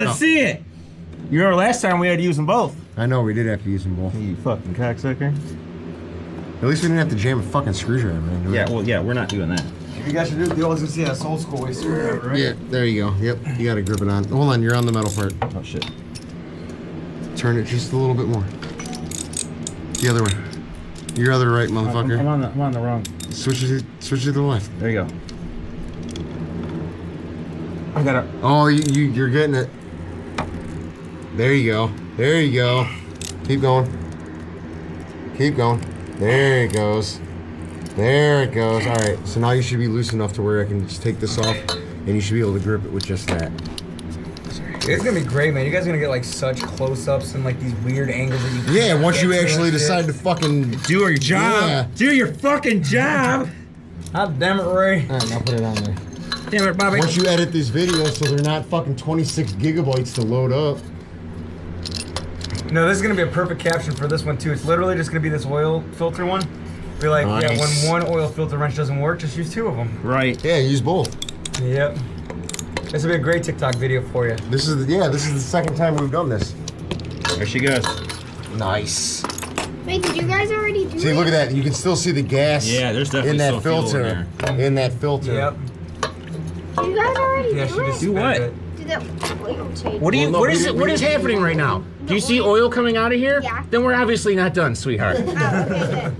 Let's see it. You remember last time we had to use them both. I know, we did have to use them both. You fucking cocksucker. At least we didn't have to jam a fucking screwdriver into it. Yeah, well, yeah, we're not doing that. You guys should do the old see that's old school way screwdriver, right? Yeah, there you go. Yep, you gotta grip it on. Hold on, you're on the metal part. Oh shit. Turn it just a little bit more. The other way. Your other right, motherfucker. I'm on the wrong. Switch it to the left. There you go. I gotta. Oh, you're getting it. There you go. There you go. Keep going. Keep going. There it goes. There it goes. All right. So now you should be loose enough to where I can just take this off, and you should be able to grip it with just that. It's gonna be great, man. You guys are gonna get like such close-ups and like these weird angles that you can. Yeah, once you actually decide to fucking do your job. Yeah. Do your fucking job. God damn it, Ray. All right, I'll put it on there. Damn it, Bobby. Once you edit these videos so they're not fucking 26 gigabytes to load up. No, this is gonna be a perfect caption for this one too. It's literally just gonna be this oil filter one. Be like, nice. Yeah, when one oil filter wrench doesn't work, just use two of them. Right. Yeah, use both. Yep. This will be a great TikTok video for you. This is the second time we've done this. There she goes. Nice. Wait, did you guys already do it? See, look at that. You can still see the gas. Yeah, there's definitely in that still fuel filter. In that filter. Yep. Did you guys already Yeah, do she it? just Do what? spent it. Did that oil change? What do you? Well, no, what we is didn't- it? What we is didn't- happening right now? Do you see oil coming out of here? Yeah. Then we're obviously not done, sweetheart. Oh, okay, good.